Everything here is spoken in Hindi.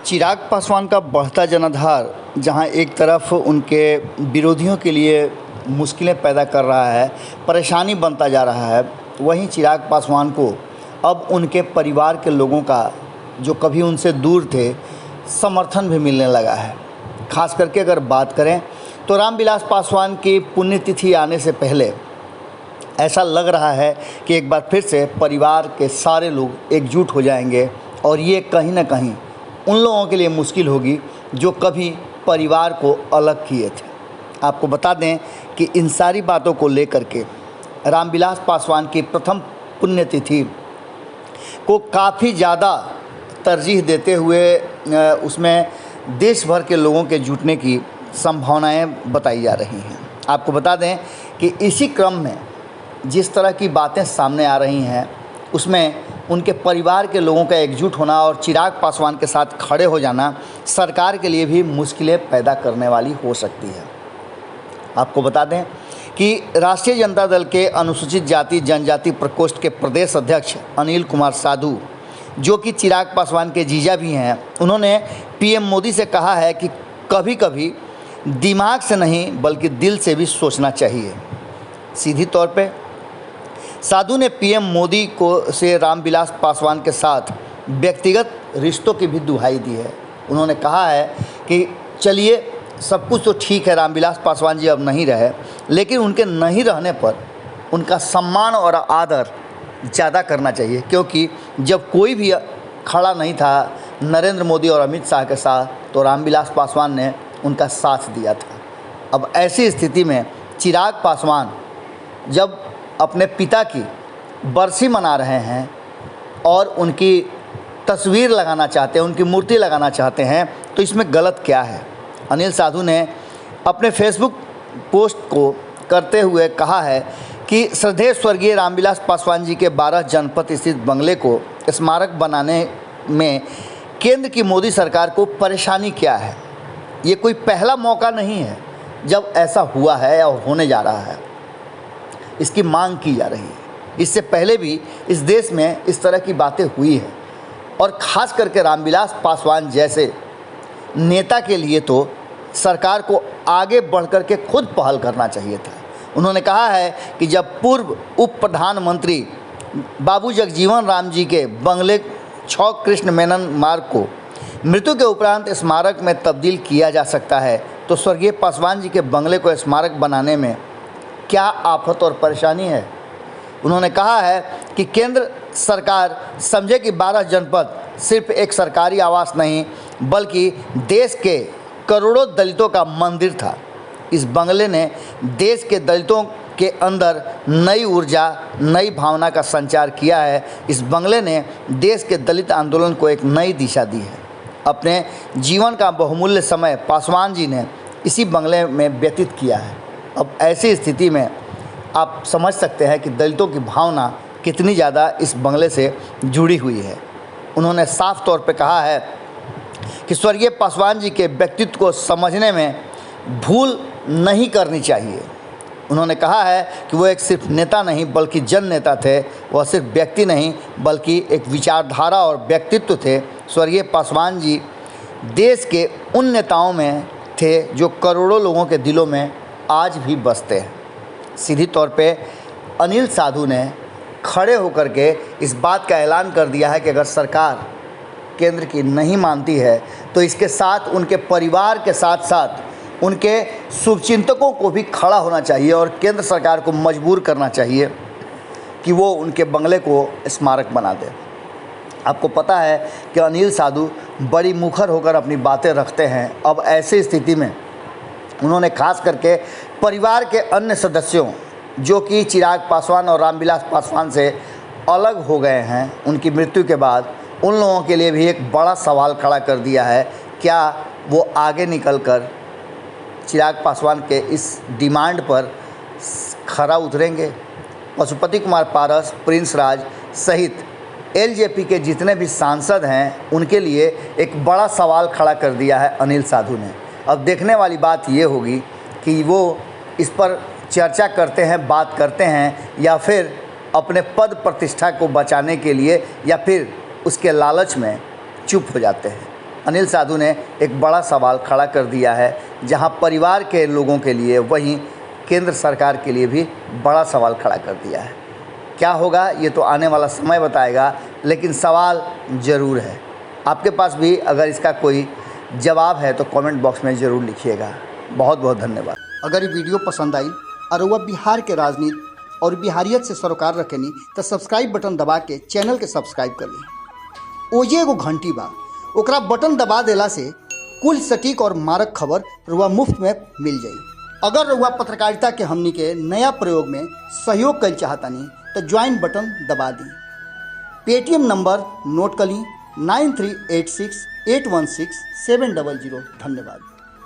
चिराग पासवान का बढ़ता जनाधार जहां एक तरफ उनके विरोधियों के लिए मुश्किलें पैदा कर रहा है, परेशानी बनता जा रहा है, वहीं चिराग पासवान को अब उनके परिवार के लोगों का, जो कभी उनसे दूर थे, समर्थन भी मिलने लगा है। खास करके अगर बात करें तो रामविलास पासवान की पुण्यतिथि आने से पहले ऐसा लग रहा है कि एक बार फिर से परिवार के सारे लोग एकजुट हो जाएंगे और ये कहीं ना कहीं उन लोगों के लिए मुश्किल होगी जो कभी परिवार को अलग किए थे। आपको बता दें कि इन सारी बातों को लेकर के रामविलास पासवान की प्रथम पुण्यतिथि को काफ़ी ज़्यादा तरजीह देते हुए उसमें देश भर के लोगों के जुटने की संभावनाएं बताई जा रही हैं। आपको बता दें कि इसी क्रम में जिस तरह की बातें सामने आ रही हैं, उसमें उनके परिवार के लोगों का एकजुट होना और चिराग पासवान के साथ खड़े हो जाना सरकार के लिए भी मुश्किलें पैदा करने वाली हो सकती है। आपको बता दें कि राष्ट्रीय जनता दल के अनुसूचित जाति जनजाति प्रकोष्ठ के प्रदेश अध्यक्ष अनिल कुमार साधु, जो कि चिराग पासवान के जीजा भी हैं, उन्होंने पीएम मोदी से कहा है कि कभी कभी दिमाग से नहीं बल्कि दिल से भी सोचना चाहिए। सीधी तौर पे साधु ने पीएम मोदी को से रामविलास पासवान के साथ व्यक्तिगत रिश्तों की भी दुहाई दी है। उन्होंने कहा है कि चलिए सब कुछ तो ठीक है, रामविलास पासवान जी अब नहीं रहे, लेकिन उनके नहीं रहने पर उनका सम्मान और आदर ज़्यादा करना चाहिए, क्योंकि जब कोई भी खड़ा नहीं था नरेंद्र मोदी और अमित शाह के साथ, तो रामविलास पासवान ने उनका साथ दिया था। अब ऐसी स्थिति में चिराग पासवान जब अपने पिता की बरसी मना रहे हैं और उनकी तस्वीर लगाना चाहते हैं, उनकी मूर्ति लगाना चाहते हैं, तो इसमें गलत क्या है। अनिल साधु ने अपने फेसबुक पोस्ट को करते हुए कहा है कि श्रद्धेय स्वर्गीय रामविलास पासवान जी के 12 जनपद स्थित बंगले को स्मारक बनाने में केंद्र की मोदी सरकार को परेशानी क्या है। ये कोई पहला मौका नहीं है जब ऐसा हुआ है और होने जा रहा है। इसकी मांग की जा रही है। इससे पहले भी इस देश में इस तरह की बातें हुई है और ख़ास करके रामविलास पासवान जैसे नेता के लिए तो सरकार को आगे बढ़ कर के खुद पहल करना चाहिए था। उन्होंने कहा है कि जब पूर्व उप प्रधानमंत्री बाबू जगजीवन राम जी के बंगले 6 कृष्ण मेनन मार्ग को मृत्यु के उपरांत स्मारक में तब्दील किया जा सकता है, तो स्वर्गीय पासवान जी के बंगले को स्मारक बनाने में क्या आफत और परेशानी है। उन्होंने कहा है कि केंद्र सरकार समझे कि 12 जनपद सिर्फ एक सरकारी आवास नहीं बल्कि देश के करोड़ों दलितों का मंदिर था। इस बंगले ने देश के दलितों के अंदर नई ऊर्जा, नई भावना का संचार किया है। इस बंगले ने देश के दलित आंदोलन को एक नई दिशा दी है। अपने जीवन का बहुमूल्य समय पासवान जी ने इसी बंगले में व्यतीत किया है। अब ऐसी स्थिति में आप समझ सकते हैं कि दलितों की भावना कितनी ज़्यादा इस बंगले से जुड़ी हुई है। उन्होंने साफ तौर पे कहा है कि स्वर्गीय पासवान जी के व्यक्तित्व को समझने में भूल नहीं करनी चाहिए। उन्होंने कहा है कि वो एक सिर्फ नेता नहीं बल्कि जन नेता थे। वह सिर्फ व्यक्ति नहीं बल्कि एक विचारधारा और व्यक्तित्व थे। स्वर्गीय पासवान जी देश के उन नेताओं में थे जो करोड़ों लोगों के दिलों में आज भी बसते हैं। सीधी तौर पे अनिल साधु ने खड़े होकर के इस बात का ऐलान कर दिया है कि अगर सरकार केंद्र की नहीं मानती है तो इसके साथ उनके परिवार के साथ साथ उनके शुभचिंतकों को भी खड़ा होना चाहिए और केंद्र सरकार को मजबूर करना चाहिए कि वो उनके बंगले को स्मारक बना दे। आपको पता है कि अनिल साधु बड़ी मुखर होकर अपनी बातें रखते हैं। अब ऐसी स्थिति में उन्होंने खास करके परिवार के अन्य सदस्यों, जो कि चिराग पासवान और रामविलास पासवान से अलग हो गए हैं उनकी मृत्यु के बाद, उन लोगों के लिए भी एक बड़ा सवाल खड़ा कर दिया है। क्या वो आगे निकलकर चिराग पासवान के इस डिमांड पर खरा उतरेंगे? पशुपति कुमार पारस, प्रिंस राज सहित एलजेपी के जितने भी सांसद हैं, उनके लिए एक बड़ा सवाल खड़ा कर दिया है अनिल साधु ने। अब देखने वाली बात ये होगी कि वो इस पर चर्चा करते हैं, बात करते हैं, या फिर अपने पद प्रतिष्ठा को बचाने के लिए या फिर उसके लालच में चुप हो जाते हैं। अनिल साधु ने एक बड़ा सवाल खड़ा कर दिया है, जहां परिवार के लोगों के लिए वहीं केंद्र सरकार के लिए भी बड़ा सवाल खड़ा कर दिया है। क्या होगा ये तो आने वाला समय बताएगा, लेकिन सवाल ज़रूर है। आपके पास भी अगर इसका कोई जवाब है तो कमेंट बॉक्स में ज़रूर लिखिएगा। बहुत बहुत धन्यवाद। अगर ये वीडियो पसंद आई और वह बिहार के राजनीति और बिहारियत से सरोकार रखेनी तो सब्सक्राइब बटन दबा के चैनल के सब्सक्राइब कर ली। ओजे एगो घंटी बा, ओकरा बटन दबा देला से कुल सटीक और मारक खबर रुआ मुफ्त में मिल जाई। अगर रुआ पत्रकारिता के हमनी के नया प्रयोग में सहयोग कर चाहतानी तो ज्वाइन बटन दबा दी। पेटीएम नंबर नोट कर ली 9386816700। धन्यवाद।